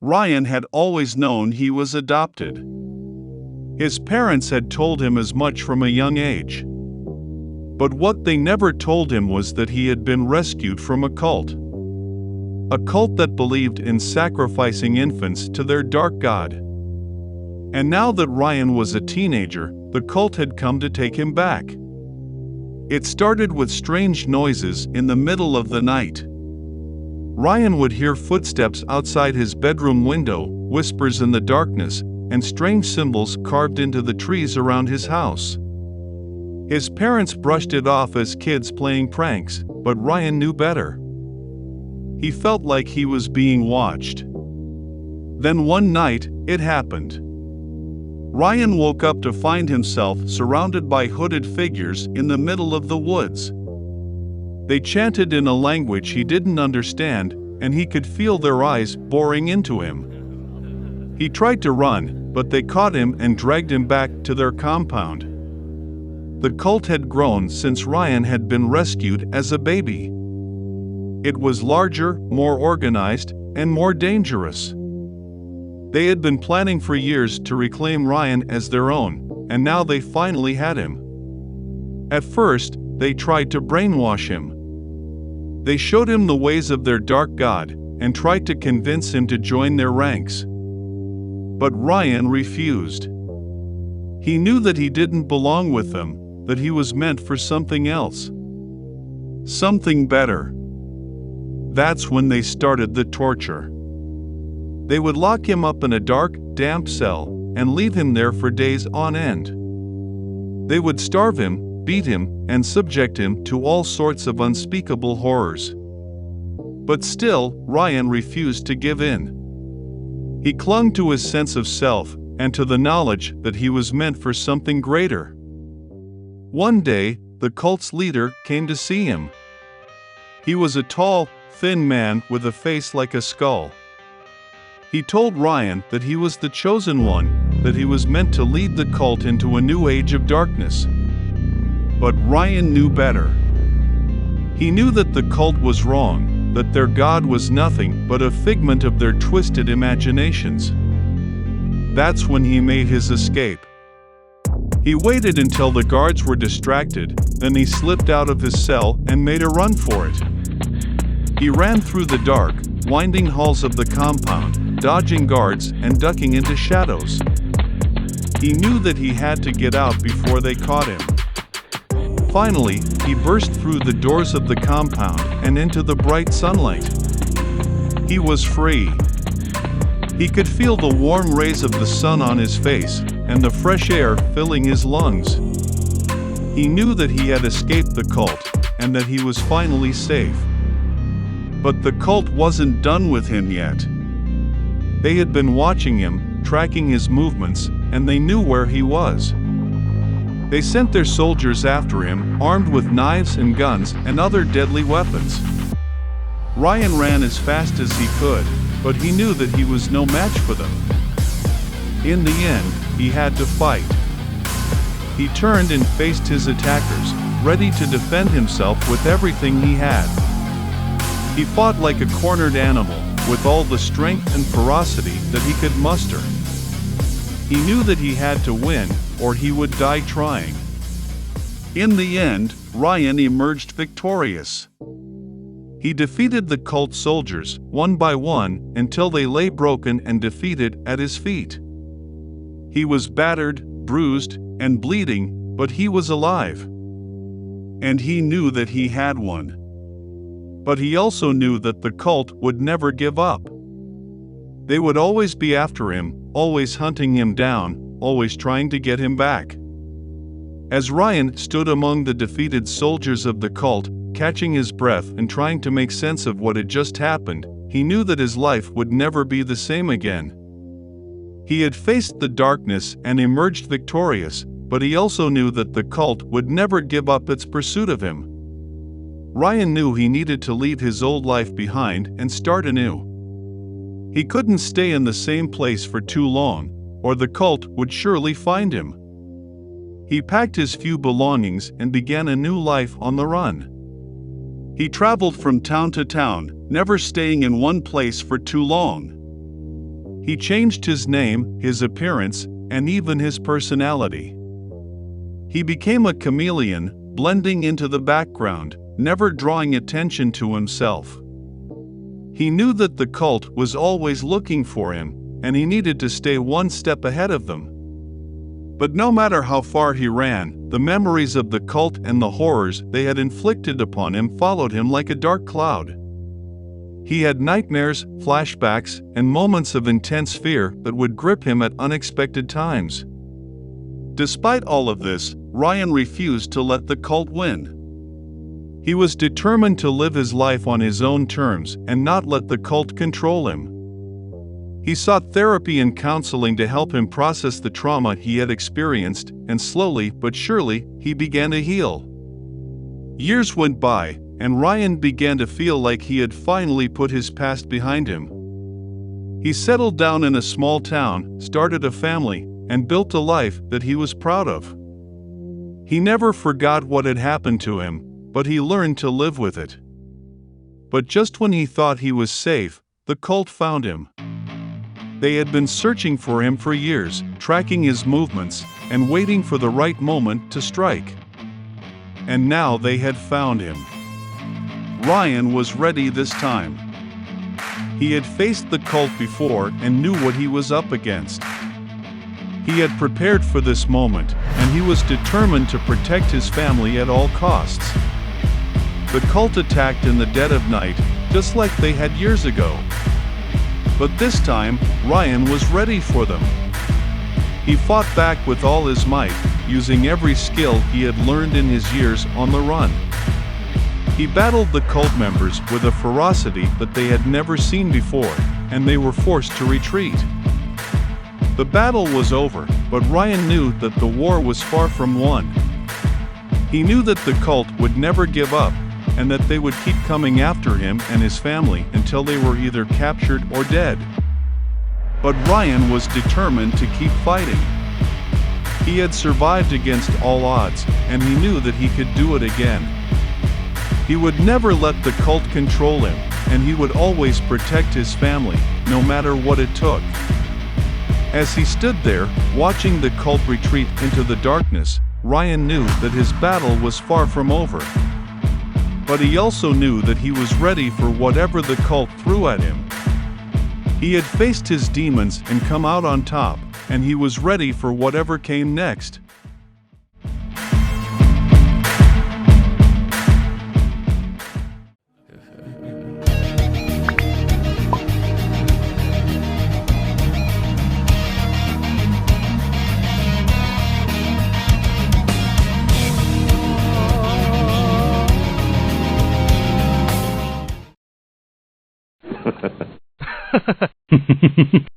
Ryan had always known he was adopted. His parents had told him as much from a young age. But what they never told him was that he had been rescued from a cult. A cult that believed in sacrificing infants to their dark god. And now that Ryan was a teenager, the cult had come to take him back. It started with strange noises in the middle of the night. Ryan would hear footsteps outside his bedroom window, whispers in the darkness, and strange symbols carved into the trees around his house. His parents brushed it off as kids playing pranks, but Ryan knew better. He felt like he was being watched. Then one night, it happened. Ryan woke up to find himself surrounded by hooded figures in the middle of the woods. They chanted in a language he didn't understand, and he could feel their eyes boring into him. He tried to run, but they caught him and dragged him back to their compound. The cult had grown since Ryan had been rescued as a baby. It was larger, more organized, and more dangerous. They had been planning for years to reclaim Ryan as their own, and now they finally had him. At first, they tried to brainwash him. They showed him the ways of their dark god, and tried to convince him to join their ranks. But Ryan refused. He knew that he didn't belong with them, that he was meant for something else. Something better. That's when they started the torture. They would lock him up in a dark, damp cell, and leave him there for days on end. They would starve him, beat him, and subject him to all sorts of unspeakable horrors. But still, Ryan refused to give in. He clung to his sense of self, and to the knowledge that he was meant for something greater. One day, the cult's leader came to see him. He was a tall, thin man with a face like a skull. He told Ryan that he was the chosen one, that he was meant to lead the cult into a new age of darkness. But Ryan knew better. He knew that the cult was wrong, that their god was nothing but a figment of their twisted imaginations. That's when he made his escape. He waited until the guards were distracted, then he slipped out of his cell and made a run for it. He ran through the dark, winding halls of the compound, dodging guards and ducking into shadows. He knew that he had to get out before they caught him. Finally, he burst through the doors of the compound and into the bright sunlight. He was free. He could feel the warm rays of the sun on his face, and the fresh air filling his lungs. He knew that he had escaped the cult, and that he was finally safe. But the cult wasn't done with him yet. They had been watching him, tracking his movements, and they knew where he was. They sent their soldiers after him, armed with knives and guns and other deadly weapons. Ryan ran as fast as he could, but he knew that he was no match for them. In the end, he had to fight. He turned and faced his attackers, ready to defend himself with everything he had. He fought like a cornered animal, with all the strength and ferocity that he could muster. He knew that he had to win, or he would die trying. In the end, Ryan emerged victorious. He defeated the cult soldiers, one by one, until they lay broken and defeated at his feet. He was battered, bruised, and bleeding, but he was alive. And he knew that he had won. But he also knew that the cult would never give up. They would always be after him, always hunting him down, always trying to get him back. As Ryan stood among the defeated soldiers of the cult, catching his breath and trying to make sense of what had just happened, he knew that his life would never be the same again. He had faced the darkness and emerged victorious, but he also knew that the cult would never give up its pursuit of him. Ryan knew he needed to leave his old life behind and start anew. He couldn't stay in the same place for too long, or the cult would surely find him. He packed his few belongings and began a new life on the run. He traveled from town to town, never staying in one place for too long. He changed his name, his appearance, and even his personality. He became a chameleon, blending into the background, never drawing attention to himself. He knew that the cult was always looking for him, and he needed to stay one step ahead of them. But no matter how far he ran, the memories of the cult and the horrors they had inflicted upon him followed him like a dark cloud. He had nightmares, flashbacks, and moments of intense fear that would grip him at unexpected times. Despite all of this, Ryan refused to let the cult win. He was determined to live his life on his own terms and not let the cult control him. He sought therapy and counseling to help him process the trauma he had experienced, and slowly but surely, he began to heal. Years went by, and Ryan began to feel like he had finally put his past behind him. He settled down in a small town, started a family, and built a life that he was proud of. He never forgot what had happened to him, but he learned to live with it. But just when he thought he was safe, the cult found him. They had been searching for him for years, tracking his movements, and waiting for the right moment to strike. And now they had found him. Ryan was ready this time. He had faced the cult before and knew what he was up against. He had prepared for this moment, and he was determined to protect his family at all costs. The cult attacked in the dead of night, just like they had years ago. But this time, Ryan was ready for them. He fought back with all his might, using every skill he had learned in his years on the run. He battled the cult members with a ferocity that they had never seen before, and they were forced to retreat. The battle was over, but Ryan knew that the war was far from won. He knew that the cult would never give up, and that they would keep coming after him and his family until they were either captured or dead. But Ryan was determined to keep fighting. He had survived against all odds, and he knew that he could do it again. He would never let the cult control him, and he would always protect his family, no matter what it took. As he stood there, watching the cult retreat into the darkness, Ryan knew that his battle was far from over. But he also knew that he was ready for whatever the cult threw at him. He had faced his demons and come out on top, and he was ready for whatever came next.